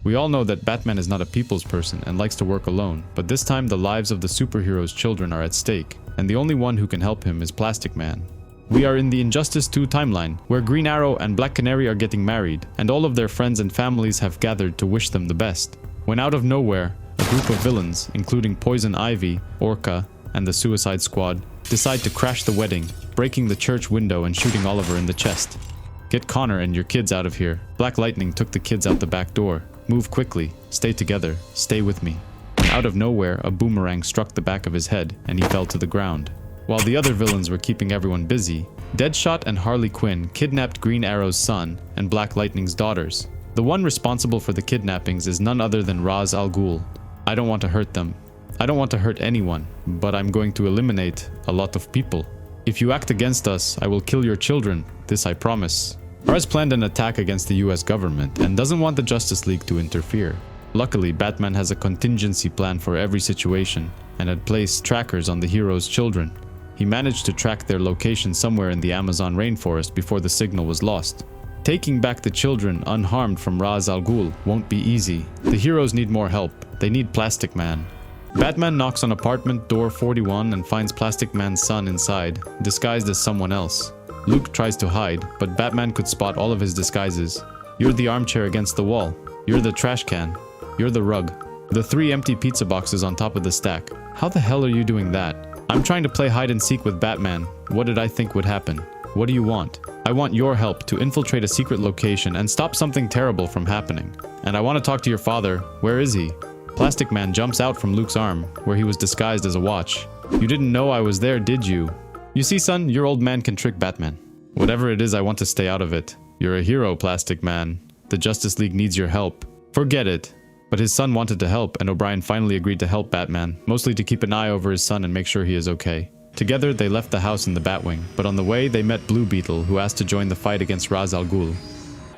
We all know that Batman is not a people's person and likes to work alone, but this time the lives of the superhero's children are at stake, and the only one who can help him is Plastic Man. We are in the Injustice 2 timeline, where Green Arrow and Black Canary are getting married, and all of their friends and families have gathered to wish them the best. When out of nowhere, a group of villains, including Poison Ivy, Orca, and the Suicide Squad, decide to crash the wedding, breaking the church window and shooting Oliver in the chest. Get Connor and your kids out of here. Black Lightning took the kids out the back door. Move quickly, stay together, stay with me. And out of nowhere, a boomerang struck the back of his head, and he fell to the ground. While the other villains were keeping everyone busy, Deadshot and Harley Quinn kidnapped Green Arrow's son and Black Lightning's daughters. The one responsible for the kidnappings is none other than Ra's al Ghul. I don't want to hurt them. I don't want to hurt anyone, but I'm going to eliminate a lot of people. If you act against us, I will kill your children. This I promise. Ra's planned an attack against the US government and doesn't want the Justice League to interfere. Luckily, Batman has a contingency plan for every situation and had placed trackers on the hero's children. He managed to track their location somewhere in the Amazon rainforest before the signal was lost. Taking back the children unharmed from Ra's al Ghul won't be easy. The heroes need more help. They need Plastic Man. Batman knocks on apartment door 41 and finds Plastic Man's son inside, disguised as someone else. Luke tries to hide, but Batman could spot all of his disguises. You're the armchair against the wall. You're the trash can. You're the rug. The 3 empty pizza boxes on top of the stack. How the hell are you doing that? I'm trying to play hide and seek with Batman. What did I think would happen? What do you want? I want your help to infiltrate a secret location and stop something terrible from happening. And I want to talk to your father. Where is he? Plastic Man jumps out from Luke's arm, where he was disguised as a watch. You didn't know I was there, did you? You see, son, your old man can trick Batman. Whatever it is, I want to stay out of it. You're a hero, Plastic Man. The Justice League needs your help. Forget it. But his son wanted to help, and O'Brien finally agreed to help Batman, mostly to keep an eye over his son and make sure he is okay. Together, they left the house in the Batwing, but on the way, they met Blue Beetle, who asked to join the fight against Ra's al Ghul.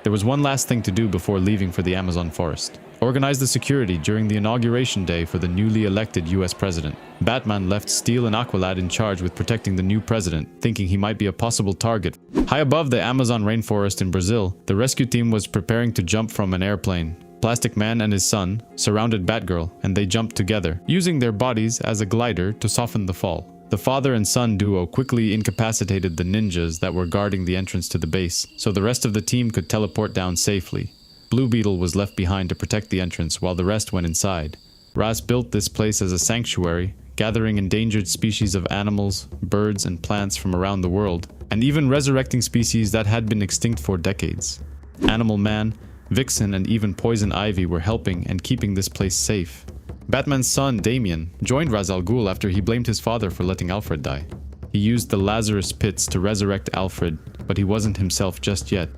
There was one last thing to do before leaving for the Amazon forest. Organize the security during the inauguration day for the newly elected US president. Batman left Steel and Aqualad in charge with protecting the new president, thinking he might be a possible target. High above the Amazon rainforest in Brazil, the rescue team was preparing to jump from an airplane. Plastic Man and his son surrounded Batgirl, and they jumped together, using their bodies as a glider to soften the fall. The father and son duo quickly incapacitated the ninjas that were guarding the entrance to the base, so the rest of the team could teleport down safely. Blue Beetle was left behind to protect the entrance while the rest went inside. Ra's built this place as a sanctuary, gathering endangered species of animals, birds, and plants from around the world, and even resurrecting species that had been extinct for decades. Animal Man, Vixen, and even Poison Ivy were helping and keeping this place safe. Batman's son, Damian, joined Ra's al Ghul after he blamed his father for letting Alfred die. He used the Lazarus Pits to resurrect Alfred, but he wasn't himself just yet.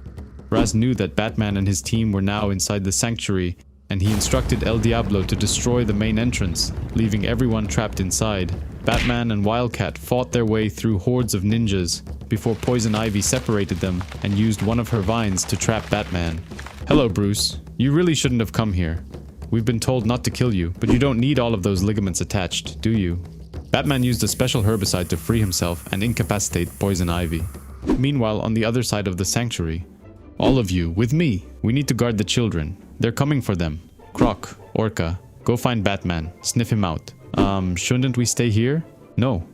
Ra's knew that Batman and his team were now inside the sanctuary, and he instructed El Diablo to destroy the main entrance, leaving everyone trapped inside. Batman and Wildcat fought their way through hordes of ninjas before Poison Ivy separated them and used one of her vines to trap Batman. Hello, Bruce. You really shouldn't have come here. We've been told not to kill you, but you don't need all of those ligaments attached, do you? Batman used a special herbicide to free himself and incapacitate Poison Ivy. Meanwhile, on the other side of the sanctuary, all of you, with me. We need to guard the children. They're coming for them. Croc, Orca, go find Batman. Sniff him out. Shouldn't we stay here? No.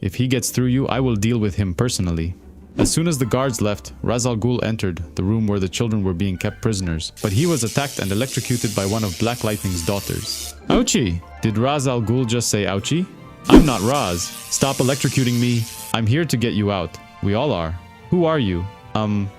If he gets through you, I will deal with him personally. As soon as the guards left, Ra's al Ghul entered the room where the children were being kept prisoners, but he was attacked and electrocuted by one of Black Lightning's daughters. Ouchie! Did Ra's al Ghul just say ouchie? I'm not Ra's. Stop electrocuting me. I'm here to get you out. We all are. Who are you?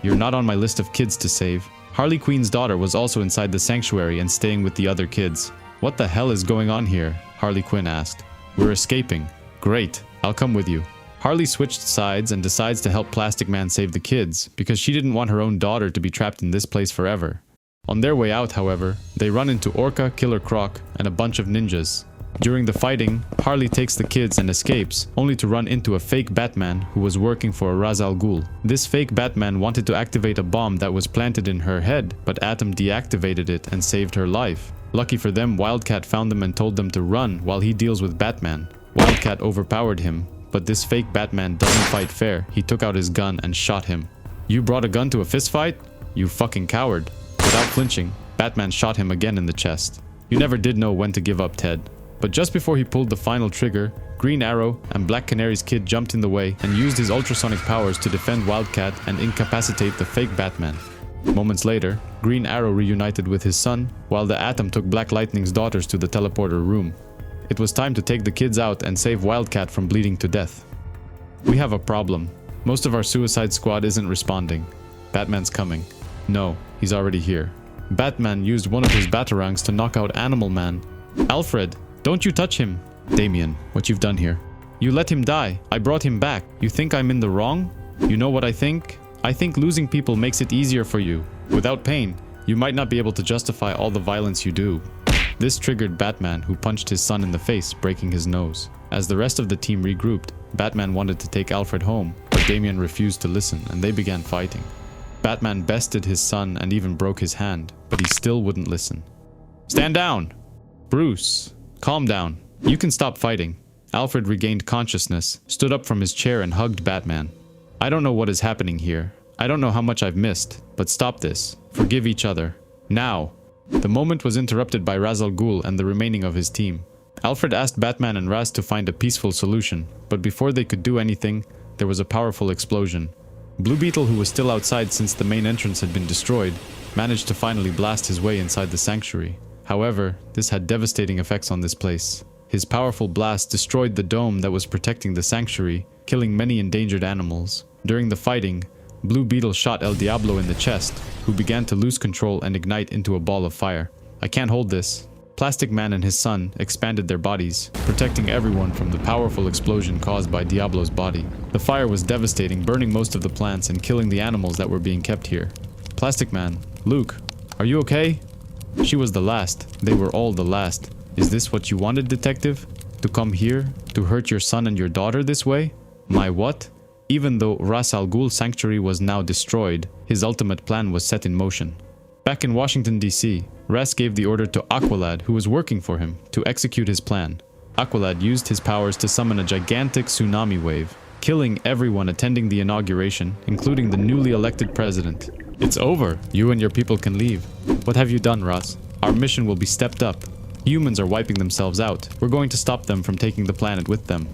You're not on my list of kids to save. Harley Quinn's daughter was also inside the sanctuary and staying with the other kids. What the hell is going on here? Harley Quinn asked. We're escaping. Great. I'll come with you. Harley switched sides and decides to help Plastic Man save the kids, because she didn't want her own daughter to be trapped in this place forever. On their way out, however, they run into Orca, Killer Croc, and a bunch of ninjas. During the fighting, Harley takes the kids and escapes, only to run into a fake Batman who was working for Ra's al Ghul. This fake Batman wanted to activate a bomb that was planted in her head, but Atom deactivated it and saved her life. Lucky for them, Wildcat found them and told them to run while he deals with Batman. Wildcat overpowered him, but this fake Batman doesn't fight fair. He took out his gun and shot him. You brought a gun to a fistfight? You fucking coward. Without flinching, Batman shot him again in the chest. You never did know when to give up, Ted. But just before he pulled the final trigger, Green Arrow and Black Canary's kid jumped in the way and used his ultrasonic powers to defend Wildcat and incapacitate the fake Batman. Moments later, Green Arrow reunited with his son, while the Atom took Black Lightning's daughters to the teleporter room. It was time to take the kids out and save Wildcat from bleeding to death. We have a problem. Most of our Suicide Squad isn't responding. Batman's coming. No, he's already here. Batman used one of his batarangs to knock out Animal Man. Alfred, don't you touch him. Damian, what you've done here. You let him die. I brought him back. You think I'm in the wrong? You know what I think? I think losing people makes it easier for you. Without pain, you might not be able to justify all the violence you do. This triggered Batman, who punched his son in the face, breaking his nose. As the rest of the team regrouped, Batman wanted to take Alfred home, but Damian refused to listen, and they began fighting. Batman bested his son and even broke his hand, but he still wouldn't listen. Stand down! Bruce, calm down. You can stop fighting. Alfred regained consciousness, stood up from his chair and hugged Batman. I don't know what is happening here. I don't know how much I've missed, but stop this. Forgive each other. Now! The moment was interrupted by Ra's al Ghul and the remaining of his team. Alfred asked Batman and Ra's to find a peaceful solution, but before they could do anything, there was a powerful explosion. Blue Beetle, who was still outside since the main entrance had been destroyed, managed to finally blast his way inside the sanctuary. However, this had devastating effects on this place. His powerful blast destroyed the dome that was protecting the sanctuary, killing many endangered animals. During the fighting, Blue Beetle shot El Diablo in the chest, who began to lose control and ignite into a ball of fire. I can't hold this. Plastic Man and his son expanded their bodies, protecting everyone from the powerful explosion caused by Diablo's body. The fire was devastating, burning most of the plants and killing the animals that were being kept here. Plastic Man, Luke, are you okay? She was the last. They were all the last. Is this what you wanted, detective? To come here? To hurt your son and your daughter this way? My what? Even though Ra's al Ghul's sanctuary was now destroyed, his ultimate plan was set in motion. Back in Washington, D.C., Ra's gave the order to Aqualad, who was working for him, to execute his plan. Aqualad used his powers to summon a gigantic tsunami wave, killing everyone attending the inauguration, including the newly elected president. It's over. You and your people can leave. What have you done, Ra's? Our mission will be stepped up. Humans are wiping themselves out. We're going to stop them from taking the planet with them.